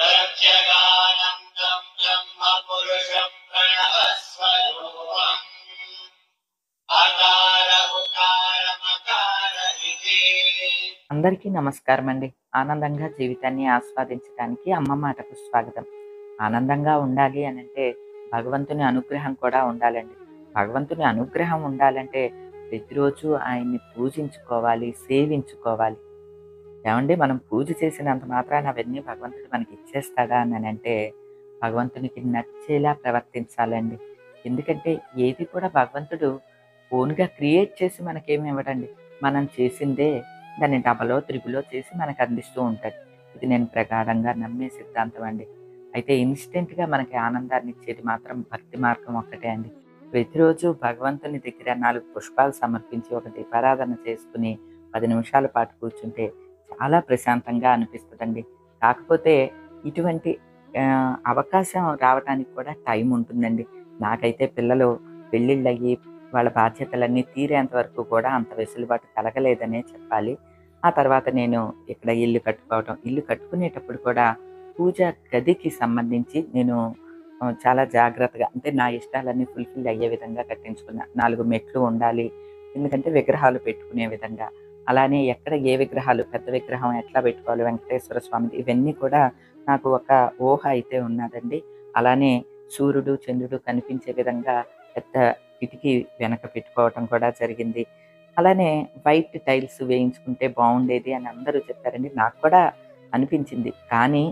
ప్రత్యగానందం బ్రహ్మ పురుషం ప్రణవస్వరూపం అకార ఉకార మకార ఇతి. అందరికీ నమస్కారం అండి. ఆనందంగా జీవితాన్ని ఆస్వాదించడానికి అమ్మ మాటకు స్వాగతం. ఆనందంగా ఉండాలి అని అంటే భగవంతుని అనుగ్రహం కూడా ఉండాలండి. భగవంతుని అనుగ్రహం ఉండాలంటే ప్రతిరోజు ఆయన్ని పూజించుకోవాలి, సేవించుకోవాలి. ఏమండి, మనం పూజ చేసినంత మాత్రాన అవన్నీ భగవంతుడు మనకి ఇచ్చేస్తాడా అని అంటే భగవంతునికి నచ్చేలా ప్రవర్తించాలండి. ఎందుకంటే ఏది కూడా భగవంతుడు ఓన్గా క్రియేట్ చేసి మనకేమి ఇవ్వడండి. మనం చేసిందే దాన్ని డబలో త్రిబులో చేసి మనకు అందిస్తూ ఉంటాడు. ఇది నేను ప్రగాఢంగా నమ్మే సిద్ధాంతం అండి. అయితే ఇన్స్టెంట్గా మనకి ఆనందాన్ని ఇచ్చేది మాత్రం భక్తి మార్గం ఒక్కటే అండి. ప్రతిరోజు భగవంతుని దగ్గర 4 పుష్పాలు సమర్పించి ఒక దీపారాధన చేసుకుని 10 నిమిషాల పాటు కూర్చుంటే చాలా ప్రశాంతంగా అనిపిస్తదండి. కాకపోతే ఇటువంటి అవకాశం రావటానికి కూడా టైం ఉంటుందండి. నాకైతే పిల్లలు పెళ్ళిళ్ళయ్యి వాళ్ళ బాధ్యతలన్నీ తీరేంత వరకు కూడా అంత వెసులుబాటు కలగలేదనే చెప్పాలి. ఆ తర్వాత నేను ఇక్కడ ఇల్లు కట్టుకోవటం, ఇల్లు కట్టుకునేటప్పుడు కూడా పూజా గదికి సంబంధించి నేను చాలా జాగ్రత్తగా, అంటే నా ఇష్టాలన్నీ ఫుల్‌ఫిల్ అయ్యే విధంగా కట్టించుకున్నా. 4 మెట్లు ఉండాలి. ఎందుకంటే విగ్రహాలు పెట్టుకునే విధంగా. అలానే ఎక్కడ ఏ విగ్రహాలు, పెద్ద విగ్రహం ఎట్లా పెట్టుకోవాలి, వెంకటేశ్వర స్వామిది, ఇవన్నీ కూడా నాకు ఒక ఊహ అయితే ఉన్నదండి. అలానే సూర్యుడు, చంద్రుడు కనిపించే విధంగా పెద్ద కిటికీ వెనక పెట్టుకోవటం కూడా జరిగింది. అలానే వైట్ టైల్స్ వేయించుకుంటే బాగుండేది అని అందరూ చెప్పారండి. నాకు కూడా అనిపించింది. కానీ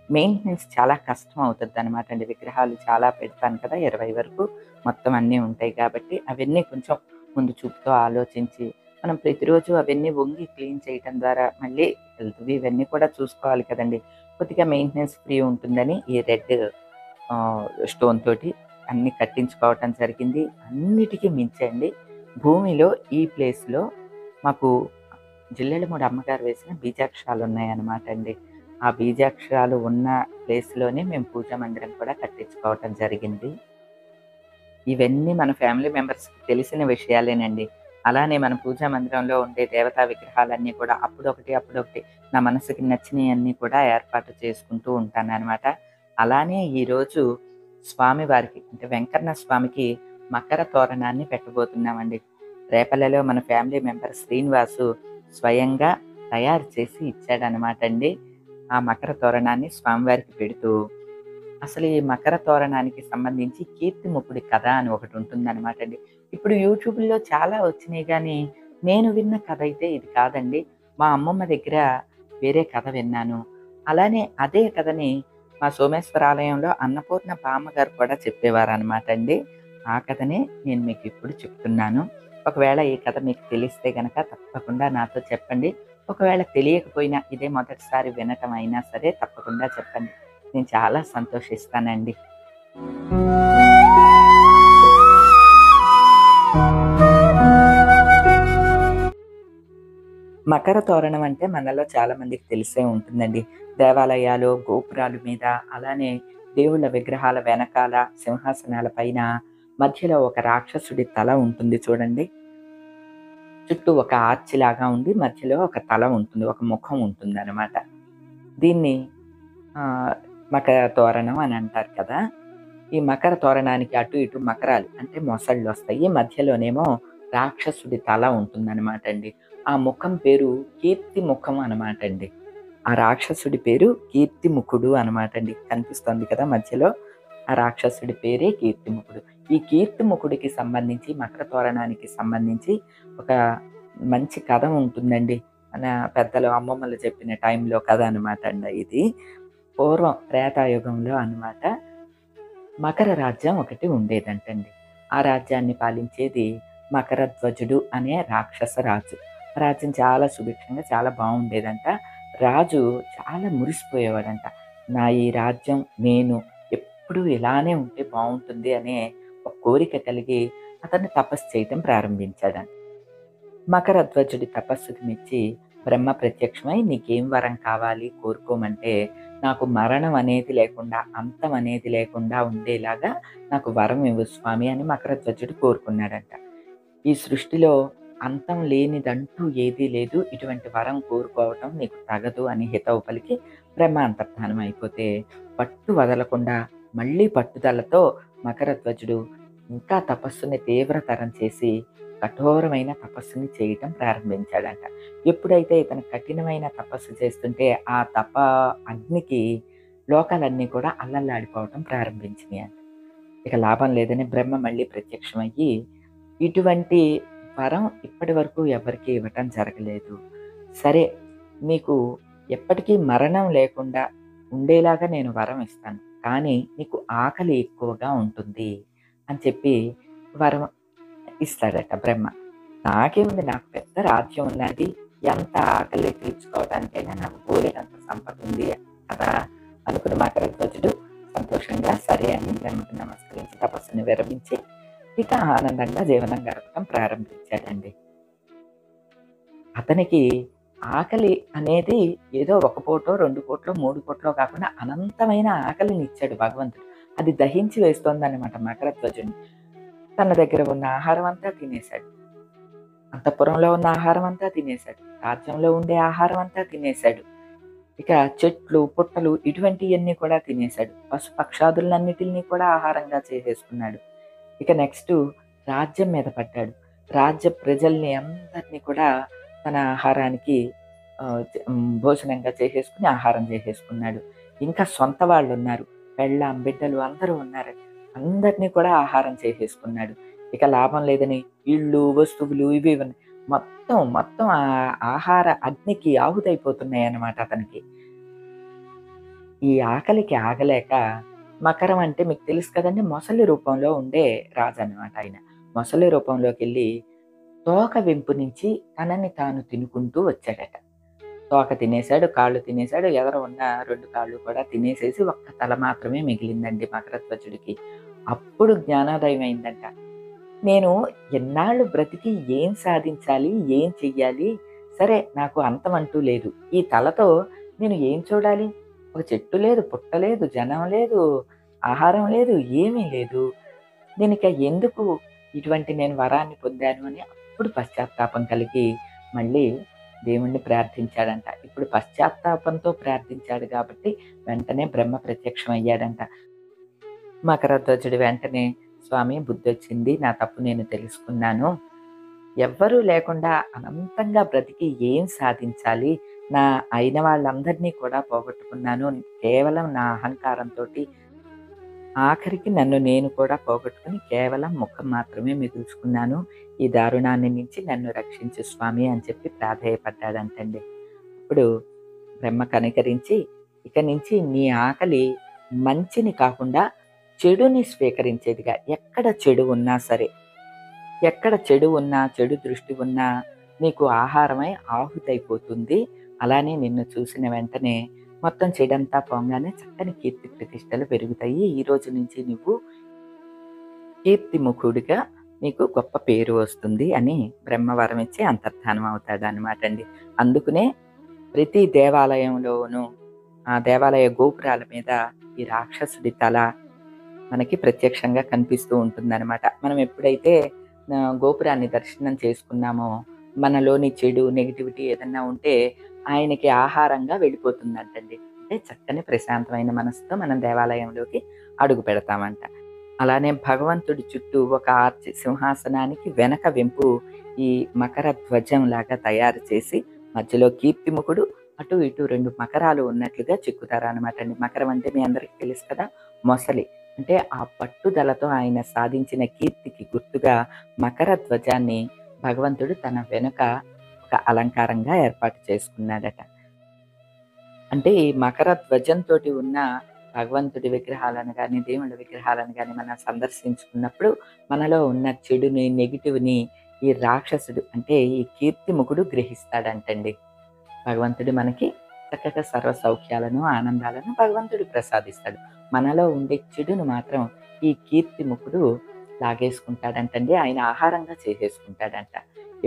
మెయింటెనెన్స్ చాలా కష్టం అవుతుందనమాట అండి. విగ్రహాలు చాలా పెడతాను కదా, 20 వరకు మొత్తం అన్నీ ఉంటాయి కాబట్టి అవన్నీ కొంచెం ముందు చూపుతో ఆలోచించి మనం ప్రతిరోజు అవన్నీ వంగి క్లీన్ చేయటం ద్వారా మళ్ళీ హెల్త్‌వి ఇవన్నీ కూడా చూసుకోవాలి కదండీ. కొద్దిగా మెయింటెనెన్స్ ఫ్రీ ఉంటుందని ఈ రెడ్ స్టోన్ తోటి అన్నీ కట్టించుకోవటం జరిగింది. అన్నిటికీ మించి అండి, భూమిలో ఈ ప్లేస్‌లో మాకు జిల్లెళ్ళమూడి అమ్మగారు వేసిన బీజాక్షరాలు ఉన్నాయన్నమాట అండి. ఆ బీజాక్షరాలు ఉన్న ప్లేస్‌లోనే మేము పూజా మందిరం కూడా కట్టించుకోవటం జరిగింది. ఇవన్నీ మన ఫ్యామిలీ మెంబర్స్‌కి తెలిసిన విషయాలేనండి. అలానే మన పూజా మందిరంలో ఉండే దేవతా విగ్రహాలన్నీ కూడా అప్పుడొకటి నా మనసుకి నచ్చినయన్నీ కూడా ఏర్పాటు చేసుకుంటూ ఉంటాననమాట. అలానే ఈరోజు స్వామివారికి, అంటే వెంకన్న స్వామికి మకర తోరణాన్ని పెట్టబోతున్నామండి. రేపల్లెలో మన ఫ్యామిలీ మెంబర్ శ్రీనివాసు స్వయంగా తయారు చేసి ఇచ్చాడనమాట అండి. ఆ మకర తోరణాన్ని స్వామివారికి పెడుతూ, అసలు ఈ మకర తోరణానికి సంబంధించి కీర్తిముఖుడి కథ అని ఒకటి ఉంటుందన్నమాట అండి. ఇప్పుడు యూట్యూబ్‌లో చాలా వచ్చినాయి గానీ, నేను విన్న కథ అయితే ఇది కాదండి. మా అమ్మమ్మ దగ్గర వేరే కథ విన్నాను. అలానే అదే కథని మా సోమేశ్వర ఆలయంలో అన్నపూర్ణ బామ్మగారు కూడా చెప్పేవారనమాట అండి. ఆ కథనే నేను మీకు ఇప్పుడు చెప్తున్నాను. ఒకవేళ ఈ కథ మీకు తెలిస్తే గనక తప్పకుండా నాతో చెప్పండి. ఒకవేళ తెలియకపోయినా, ఇదే మొదటిసారి వినటం అయినా సరే తప్పకుండా చెప్పండి. నేను చాలా సంతోషిస్తానండి. మకర తోరణం అంటే మనలో చాలా మందికి తెలిసే ఉంటుందండి. దేవాలయాలు, గోపురాల మీద, అలానే దేవుళ్ళ విగ్రహాల వెనకాల, సింహాసనాల పైన మధ్యలో ఒక రాక్షసుడి తల ఉంటుంది చూడండి. చుట్టూ ఒక ఆర్చ్ లాగా ఉండి మధ్యలో ఒక తల ఉంటుంది, ఒక ముఖం ఉంటుందన్నమాట. దీన్ని ఆహ్, మకర తోరణం అని అంటారు కదా! ఈ మకర తోరణానికి అటు ఇటు మకరాలు అంటే మొసళ్ళొస్తాయి. మధ్యలోనేమో రాక్షసుడి తల ఉంటుందనమాట అండి. ఆ ముఖం పేరు కీర్తి ముఖం అనమాట అండి. ఆ రాక్షసుడి పేరు కీర్తిముఖుడు అనమాట అండి. కనిపిస్తోంది కదా మధ్యలో, ఆ రాక్షసుడి పేరే కీర్తిముఖుడు. ఈ కీర్తిముఖుడికి సంబంధించి, మకర తోరణానికి సంబంధించి ఒక మంచి కథ ఉంటుందండి. మన పెద్దలు, అమ్మమ్మలు చెప్పిన టైంలో కథ అనమాట అండి ఇది. పూర్వం త్రేతాయుగంలో అనమాట. మకర రాజ్యం ఒకటి ఉండేదంటండి. ఆ రాజ్యాన్ని పాలించేది మకరధ్వజుడు అనే రాక్షస రాజు. ఆ రాజ్యం చాలా సుభిక్షంగా చాలా బాగుండేదంట. రాజు చాలా మురిసిపోయేవాడంట. నా ఈ రాజ్యం నేను ఎప్పుడూ ఇలానే ఉంటే బాగుంటుంది అనే ఒక కోరిక కలిగి అతను తపస్సు చేయటం ప్రారంభించాడంట. మకరధ్వజుడి తపస్సుకి మెచ్చి బ్రహ్మ ప్రత్యక్షమై నీకేం వరం కావాలి కోరుకోమంటే, నాకు మరణం అనేది లేకుండా, అంతం అనేది లేకుండా ఉండేలాగా నాకు వరం ఇవ్వు స్వామి అని మకరధ్వజుడు కోరుకున్నాడంట. ఈ సృష్టిలో అంతం లేనిదంటూ ఏదీ లేదు, ఇటువంటి వరం కోరుకోవటం నీకు తగదు అని హితవు పలికి బ్రహ్మ అంతర్ధానం అయిపోతే పట్టు వదలకుండా మళ్ళీ పట్టుదలతో మకరధ్వజుడు ఇంకా తపస్సుని తీవ్రతరం చేసి కఠోరమైన తపస్సుని చేయటం ప్రారంభించాడంట. ఎప్పుడైతే ఇతను కఠినమైన తపస్సు చేస్తుంటే ఆ అగ్నికి లోకాలన్నీ కూడా అల్లల్లాడిపోవటం ప్రారంభించినాయి అంట. ఇక లాభం లేదని బ్రహ్మ మళ్ళీ ప్రత్యక్షమయ్యి, ఇటువంటి వరం ఇప్పటి వరకు ఎవరికీ ఇవ్వటం జరగలేదు. సరే, మీకు ఎప్పటికీ మరణం లేకుండా ఉండేలాగా నేను వరం ఇస్తాను. కానీ నీకు ఆకలి ఎక్కువగా ఉంటుంది అని చెప్పి వరం ఇస్తాడట బ్రహ్మ. నాకేముంది, నాకు పెద్ద రాజ్యం ఉన్నది, ఎంత ఆకలి తీర్చుకోవడానికైనా నాకు బోలెడంత సంపద ఉంది కదా అనుకున్న మకరధ్వజుడు సంతోషంగా సరే అని బ్రహ్మకు నమస్కరించి తపస్సుని విరమించి ఇక ఆనందంగా జీవనం గడపడం ప్రారంభించాడండి. అతనికి ఆకలి అనేది ఏదో 1 పూటో, 2 పూటలో, 3 పూటలో కాకుండా అనంతమైన ఆకలిని ఇచ్చాడు భగవంతుడు. అది దహించి వేస్తోందన్నమాట మకరధ్వజుడిని. తన దగ్గర ఉన్న ఆహారం అంతా తినేశాడు. అంతఃపురంలో ఉన్న ఆహారం అంతా తినేశాడు. రాజ్యంలో ఉండే ఆహారం అంతా తినేశాడు. ఇక చెట్లు, పుట్టలు ఇటువంటివన్నీ కూడా తినేశాడు. పశుపక్షాదులన్నిటిని కూడా ఆహారంగా చేసేసుకున్నాడు. ఇక నెక్స్ట్ రాజ్యం మీద పడ్డాడు. రాజ్య ప్రజల్ని అందరినీ కూడా తన ఆహారానికి భోజనంగా చేసేసుకుని ఆహారం చేసేసుకున్నాడు. ఇంకా సొంత వాళ్ళు ఉన్నారు, పెళ్ళాం, బిడ్డలు అందరూ ఉన్నారు. అందరినీ కూడా ఆహారం చేసేసుకున్నాడు. ఇక లాభం లేదని ఇళ్ళు, వస్తువులు ఇవి మొత్తం మొత్తం ఆ ఆహార అగ్నికి ఆహుతైపోతున్నాయి అన్నమాట అతనికి. ఈ ఆకలికి ఆగలేక మకరం అంటే మీకు తెలుసు కదండి, మొసలి రూపంలో ఉండే రాజు అన్నమాట ఆయన. మొసలి రూపంలోకి వెళ్ళి తోక వెంపు నుంచి తనని తాను తినుకుంటూ వచ్చాడట. తోక తినేశాడు, కాళ్ళు తినేశాడు, ఎదర ఉన్న 2 కాళ్ళు కూడా తినేసేసి ఒక్క తల మాత్రమే మిగిలిందండి మకరధ్వజుడికి. అప్పుడు జ్ఞానోదయం అయిందంట. నేను ఎన్నాళ్ళు బ్రతికి ఏం సాధించాలి, ఏం చెయ్యాలి? సరే, నాకు అంతం అంటూ లేదు. ఈ తలతో నేను ఏం చూడాలి? ఒక చెట్టు లేదు, పుట్ట లేదు, జనం లేదు, ఆహారం లేదు, ఏమీ లేదు. నేనిక ఎందుకు ఇటువంటి నేను వరాన్ని పొందాను అని అప్పుడు పశ్చాత్తాపం కలిగి మళ్ళీ దేవుణ్ణి ప్రార్థించాడంట. ఇప్పుడు పశ్చాత్తాపంతో ప్రార్థించాడు కాబట్టి వెంటనే బ్రహ్మ ప్రత్యక్షమయ్యాడంట. మకరధ్వజుడు వెంటనే, స్వామి బుద్ధొచ్చింది, నా తప్పు నేను తెలుసుకున్నాను. ఎవ్వరూ లేకుండా అనంతంగా బ్రతికి ఏం సాధించాలి? నా అయిన వాళ్ళందరినీ కూడా పోగొట్టుకున్నాను. కేవలం నా అహంకారంతోటి ఆఖరికి నన్ను నేను కూడా పోగొట్టుకుని కేవలం ముఖం మాత్రమే మిగుల్చుకున్నాను. ఈ దారుణాన్ని నుంచి నన్ను రక్షించు స్వామి అని చెప్పి ప్రాధేయపడ్డాడంటండి. అప్పుడు బ్రహ్మ కనికరించి, ఇక నుంచి నీ ఆకలి మంచిని కాకుండా చెడుని స్వీకరించేదిగా, ఎక్కడ చెడు ఉన్నా సరే, ఎక్కడ చెడు ఉన్నా, చెడు దృష్టి ఉన్నా నీకు ఆహారమై ఆహుతైపోతుంది. అలానే నిన్ను చూసిన వెంటనే మొత్తం చెడంతా పోగానే చక్కని కీర్తి ప్రతిష్టలు పెరుగుతాయి. ఈ రోజు నుంచి నువ్వు కీర్తిముఖుడిగా నీకు గొప్ప పేరు వస్తుంది అని బ్రహ్మవరం ఇచ్చి అంతర్ధానం అవుతాడు అనమాట అండి. అందుకునే ప్రతి దేవాలయంలోనూ ఆ దేవాలయ గోపురాల మీద ఈ రాక్షసుడి తల మనకి ప్రత్యక్షంగా కనిపిస్తూ ఉంటుందన్నమాట. మనం ఎప్పుడైతే గోపురాన్ని దర్శనం చేసుకున్నామో మనలోని చెడు, నెగిటివిటీ ఏదన్నా ఉంటే ఆయనకి ఆహారంగా వెళ్ళిపోతుందంటండి. అంటే చక్కని ప్రశాంతమైన మనసుతో మనం దేవాలయంలోకి అడుగు పెడతామంట. అలానే భగవంతుడి చుట్టూ ఒక ఆర్చి సింహాసనానికి వెనక వెంపు ఈ మకర ధ్వజం లాగా తయారు చేసి మధ్యలో కీర్తిముఖుడు, అటు ఇటు 2 మకరాలు ఉన్నట్లుగా చెక్కుతారనమాట అండి. మకరం అంటే మీ అందరికీ తెలుసు కదా, మొసలి. అంటే ఆ పట్టుదలతో ఆయన సాధించిన కీర్తికి గుర్తుగా మకర ధ్వజాన్ని భగవంతుడు తన వెనుక ఒక అలంకారంగా ఏర్పాటు చేసుకున్నాడట. అంటే ఈ మకర ధ్వజంతో ఉన్న భగవంతుడి విగ్రహాలను కానీ, దేవుళ్ళ విగ్రహాలను కానీ మనం సందర్శించుకున్నప్పుడు మనలో ఉన్న చెడుని, నెగిటివ్ని ఈ రాక్షసుడు అంటే ఈ కీర్తిముఖుడు గ్రహిస్తాడంటండి. భగవంతుడు మనకి చక్కగా సర్వ సౌఖ్యాలను, ఆనందాలను భగవంతుడు ప్రసాదిస్తాడు. మనలో ఉండే చెడును మాత్రం ఈ కీర్తిముఖుడు లాగేసుకుంటాడంటండి. ఆయన ఆహారంగా చేసేసుకుంటాడంట.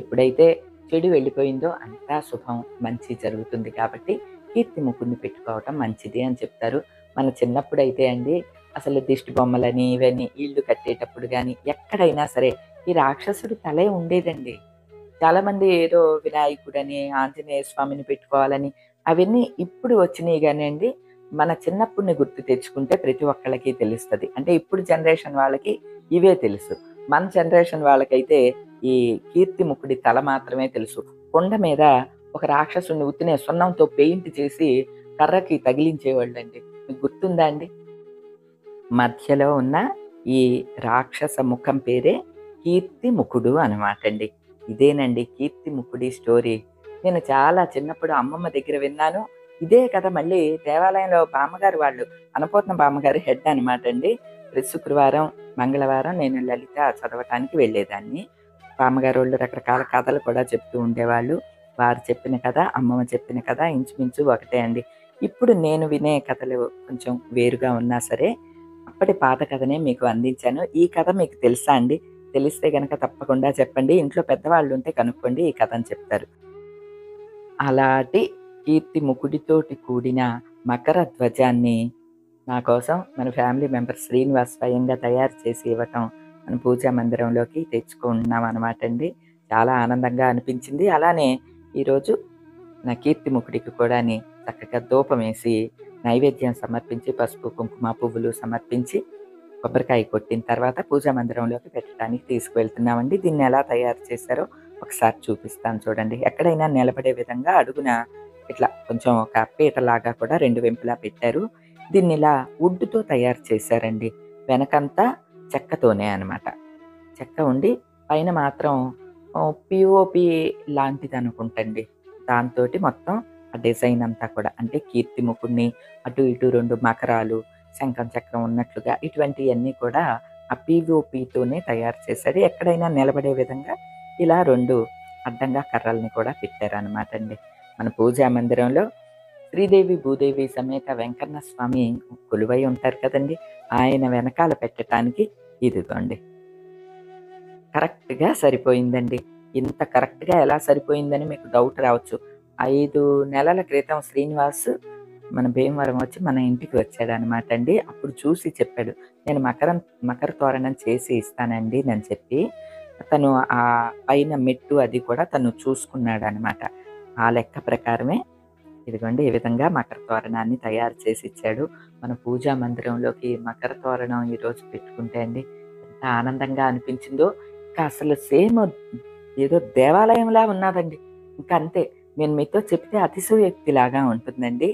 ఎప్పుడైతే చెడు వెళ్ళిపోయిందో అంతా శుభం, మంచి జరుగుతుంది. కాబట్టి కీర్తిముఖుడిని పెట్టుకోవటం మంచిది అని చెప్తారు. మన చిన్నప్పుడైతే అండి అసలు దిష్టి బొమ్మలని ఇవన్నీ ఇల్లు కట్టేటప్పుడు కానీ ఎక్కడైనా సరే ఈ రాక్షసుడి తలే ఉండేదండి. చాలామంది ఏదో వినాయకుడని, ఆంజనేయ స్వామిని పెట్టుకోవాలని అవన్నీ ఇప్పుడు వచ్చినాయి గానండి. మన చిన్నప్పుడిని గుర్తు తెచ్చుకుంటే ప్రతి ఒక్కళ్ళకి తెలుస్తది. అంటే ఇప్పుడు జనరేషన్ వాళ్ళకి ఇవే తెలుసు. మన జనరేషన్ వాళ్ళకైతే ఈ కీర్తిముఖుడి తల మాత్రమే తెలుసు. కొండ మీద ఒక రాక్షసుడిని ఉత్తినే సున్నంతో పెయింట్ చేసి కర్రకి తగిలించేవాళ్ళండి. మీకు గుర్తుందా అండి? మధ్యలో ఉన్న ఈ రాక్షస ముఖం పేరే కీర్తిముఖుడు అనమాటండి. ఇదేనండి కీర్తిముఖుడి స్టోరీ. నేను చాలా చిన్నప్పుడు అమ్మమ్మ దగ్గర విన్నాను. ఇదే కథ మళ్ళీ దేవాలయంలో బామ్మగారు వాళ్ళు, అన్నపూర్ణ బామ్మగారు హెడ్ అనమాటండి. ప్రతి శుక్రవారం, మంగళవారం నేను లలిత చదవటానికి వెళ్ళేదాన్ని. బామ్మగారోళ్ళు రకరకాల కథలు కూడా చెప్తూ ఉండేవాళ్ళు. వారు చెప్పిన కథ, అమ్మమ్మ చెప్పిన కథ ఇంచుమించు ఒకటే అండి. ఇప్పుడు నేను వినే కథలు కొంచెం వేరుగా ఉన్నా సరే, అప్పటి పాత కథనే మీకు అందించాను. ఈ కథ మీకు తెలుసా అండి? తెలిస్తే గనక తప్పకుండా చెప్పండి. ఇంట్లో పెద్దవాళ్ళుంటే కనుక్కోండి ఈ కథని చెప్తారు. అలాంటి కీర్తి ముకుడితోటి కూడిన మకర ధ్వజాన్ని నా కోసం మన ఫ్యామిలీ మెంబర్ శ్రీనివాస్ స్వయంగా తయారు చేసి ఇవ్వటం మన పూజా మందిరంలోకి తెచ్చుకున్నాం అనమాట అండి. చాలా ఆనందంగా అనిపించింది. అలానే ఈరోజు నా కీర్తిముఖుడికి కూడాని చక్కగా ధూపమేసి, నైవేద్యం సమర్పించి, పసుపు, కుంకుమ, పువ్వులు సమర్పించి, కొబ్బరికాయ కొట్టిన తర్వాత పూజా మందిరంలోకి పెట్టడానికి తీసుకువెళ్తున్నామండి. దీన్ని ఎలా తయారు చేశారో ఒకసారి చూపిస్తాను చూడండి. ఎక్కడైనా నిలబడే విధంగా అడుగున ఇట్లా కొంచెం ఒక పీటలాగా కూడా 2 వెంపులా పెట్టారు. దీన్నిలా వుడ్‌తో తయారు చేశారండి. వెనకంతా చెక్కతోనే అనమాట. చెక్క ఉండి పైన మాత్రం పీఓపీ లాంటిదనుకుంటండి. దాంతోటి మొత్తం ఆ డిజైన్ అంతా కూడా అంటే కీర్తిముఖుడిని అటు ఇటు 2 మకరాలు, శంఖం చక్రం ఉన్నట్లుగా ఇటువంటియన్నీ కూడా ఆ పీఓపీతోనే తయారు చేశాడు. ఎక్కడైనా నిలబడే విధంగా ఇలా 2 అడ్డంగా కర్రల్ని కూడా పెట్టారనమాట అండి. మన పూజా మందిరంలో శ్రీదేవి, భూదేవి సమేత వెంకన్న స్వామి కొలువై ఉంటారు కదండీ! ఆయన వెనకాల పెట్టటానికి ఇదిగోండి. కరెక్ట్‌గా సరిపోయిందండి. ఇంత కరెక్ట్‌గా ఎలా సరిపోయిందని మీకు డౌట్ రావచ్చు. 5 నెలల క్రితం శ్రీనివాస్ మన భీమవరం వచ్చి మన ఇంటికి వచ్చాడనమాట అండి. అప్పుడు చూసి చెప్పాడు. నేను మకర తోరణం చేసి ఇస్తానండి అని చెప్పి, తను పైన మెట్టు అది కూడా తను చూసుకున్నాడనమాట. ఆ లెక్క ప్రకారమే ఇదిగోండి ఈ విధంగా మకర తోరణాన్ని తయారు చేసి ఇచ్చాడు. మన పూజా మందిరంలోకి మకర తోరణం ఈరోజు పెట్టుకుంటే అండి ఎంత ఆనందంగా అనిపించిందో, ఇంకా అసలు సేమ్ ఏదో దేవాలయంలా ఉన్నాదండి. ఇంకా అంతే. నేను మీతో చెప్తే అతిశయోక్తిలాగా ఉంటుందండి.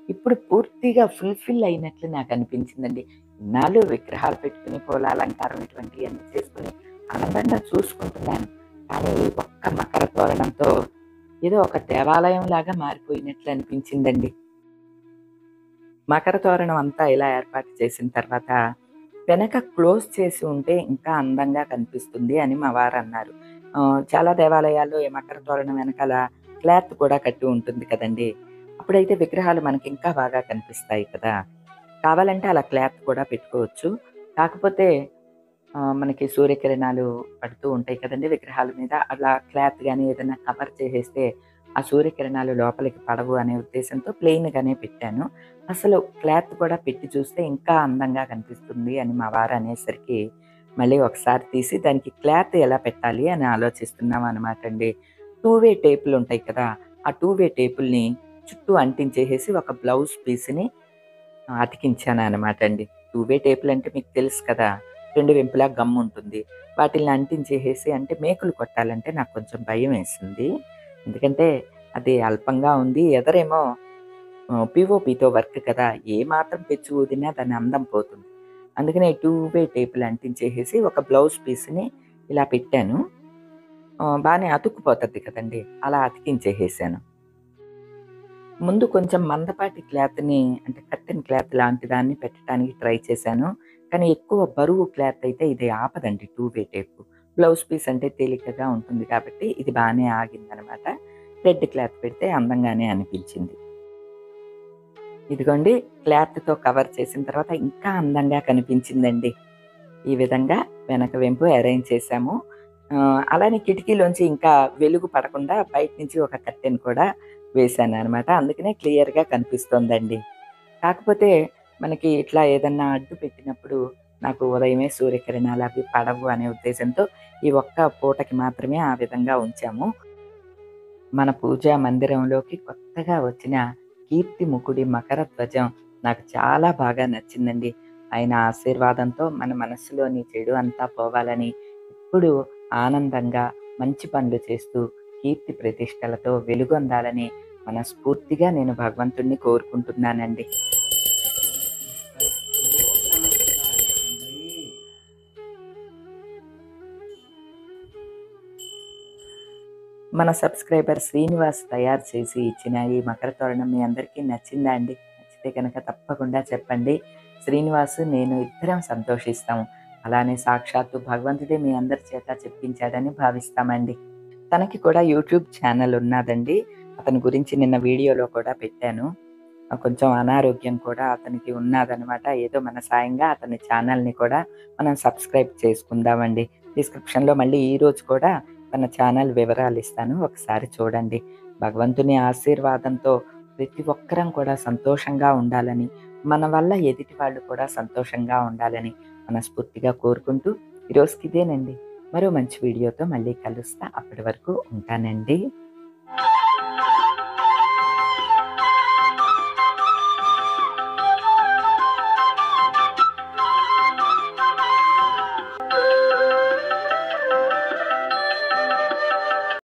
ఇప్పుడు పూర్తిగా ఫుల్‌ఫిల్ అయినట్లు నాకు అనిపించిందండి. ఇన్నాళ్ళు విగ్రహాలు పెట్టుకుని, పూల అలంకారం ఇటువంటియన్నీ చేసుకొని ఆనందంగా చూసుకుంటున్నాను. కానీ ఈ ఒక్క మకర తోరణంతో ఏదో ఒక దేవాలయంలాగా మారిపోయినట్లు అనిపించిందండి. మకర తోరణం అంతా ఇలా ఏర్పాటు చేసిన తర్వాత వెనక క్లోజ్ చేసి ఉంటే ఇంకా అందంగా కనిపిస్తుంది అని మా వారన్నారు. చాలా దేవాలయాల్లో ఈ మకర తోరణం వెనకాల క్లాత్ కూడా కట్టి ఉంటుంది కదండీ! అప్పుడైతే విగ్రహాలు మనకి ఇంకా బాగా కనిపిస్తాయి కదా! కావాలంటే అలా క్లాత్ కూడా పెట్టుకోవచ్చు. కాకపోతే మనకి సూర్యకిరణాలు పడుతూ ఉంటాయి కదండీ విగ్రహాల మీద. అలా క్లాత్ గాని ఏదైనా కవర్ చేసేస్తే ఆ సూర్యకిరణాలు లోపలికి పడవు అనే ఉద్దేశంతో ప్లెయిన్‌గానే పెట్టాను. అసలు క్లాత్ కూడా పెట్టి చూస్తే ఇంకా అందంగా కనిపిస్తుంది అని మా వారు అనేసరికి మళ్ళీ ఒకసారి తీసి దానికి క్లాత్ ఎలా పెట్టాలి అని ఆలోచిస్తున్నాం అనమాటండి. 2 వే టేపులుంటాయి కదా! ఆ 2 వే టేపుల్ని చుట్టూ అంటించేసేసి ఒక బ్లౌజ్ పీస్‌ని అతికించాననమాటండి. 2 వే టేపులంటే మీకు తెలుసు కదా! 2 వెంపులా గమ్ముంటుంది. వాటిల్ని అంటించేసేసి అంటే మేకులు కొట్టాలంటే నాకు కొంచెం భయమేసింది. ఎందుకంటే అది అల్పంగా ఉంది. ఎదరేమో పీఓపీతో వర్క్ కదా! ఏ మాత్రం పెచ్చు ఊదినా దాని అందం పోతుంది. అందుకనే 2 వే టేపులు అంటించేసేసి ఒక బ్లౌజ్ పీస్‌ని ఇలా పెట్టాను. బానే అతుక్కుపోతది కదండీ! అలా అతికించేసేసాను. ముందు కొంచెం మందపాటి క్లాత్‌ని అంటే కర్టెన్ క్లాత్ లాంటి దాన్ని పెట్టడానికి ట్రై చేశాను. కానీ ఎక్కువ బరువు క్లాత్ అయితే ఇది ఆపదండి 2 వే టేపు. బ్లౌజ్ పీస్ అంటే తేలికగా ఉంటుంది కాబట్టి ఇది బానే ఆగిందనమాట. రెడ్ క్లాత్ పెడితే అందంగానే అనిపించింది. ఇదిగోండి క్లాత్‌తో కవర్ చేసిన తర్వాత ఇంకా అందంగా కనిపించిందండి. ఈ విధంగా వెనక వెంపు అరేంజ్ చేశాము. అలానే కిటికీలోంచి ఇంకా వెలుగు పడకుండా బయట నుంచి ఒక కర్టెన్ కూడా వేశాననమాట. అందుకనే క్లియర్‌గా కనిపిస్తోందండి. కాకపోతే మనకి ఇట్లా ఏదన్నా అడ్డు పెట్టినప్పుడు నాకు ఉదయమే సూర్యకిరణాలు అవి పడవు అనే ఉద్దేశంతో ఈ ఒక్క పూటకి మాత్రమే ఆ విధంగా ఉంచాము. మన పూజా మందిరంలోకి కొత్తగా వచ్చిన కీర్తిముఖుడి మకర ధ్వజం నాకు చాలా బాగా నచ్చిందండి. ఆయన ఆశీర్వాదంతో మన మనస్సులోని చెడు అంతా పోవాలని, ఎప్పుడూ ఆనందంగా మంచి పనులు చేస్తూ, కీర్తి ప్రతిష్టలతో వెలుగొందాలని మనస్ఫూర్తిగా నేను భగవంతుడిని కోరుకుంటున్నానండి. మన సబ్స్క్రైబర్ శ్రీనివాస్ తయారు చేసి ఇచ్చిన ఈ మకర తోరణం మీ అందరికీ నచ్చిందా అండి? నచ్చితే కనుక తప్పకుండా చెప్పండి. శ్రీనివాస్, నేను ఇద్దరం సంతోషిస్తాము. అలానే సాక్షాత్తు భగవంతుడే మీ అందరి చేత చెప్పించాడని భావిస్తామండి. తనకి కూడా యూట్యూబ్ ఛానల్ ఉన్నాదండి. అతని గురించి నిన్న వీడియోలో కూడా పెట్టాను. కొంచెం అనారోగ్యం కూడా అతనికి ఉన్నాదనమాట. ఏదో మన సాయంగా అతని ఛానల్‌ని కూడా మనం సబ్స్క్రైబ్ చేసుకుందామండి. డిస్క్రిప్షన్‌లో మళ్ళీ ఈరోజు కూడా తన ఛానల్ వివరాలు ఇస్తాను. ఒకసారి చూడండి. భగవంతుని ఆశీర్వాదంతో ప్రతి ఒక్కరం కూడా సంతోషంగా ఉండాలని, మన వల్ల ఎదుటి వాళ్ళు కూడా సంతోషంగా ఉండాలని మనస్ఫూర్తిగా కోరుకుంటూ ఈరోజుకి ఇదేనండి. మరో మంచి వీడియోతో మళ్ళీ కలుస్తా. అప్పటి వరకు ఉంటానండి.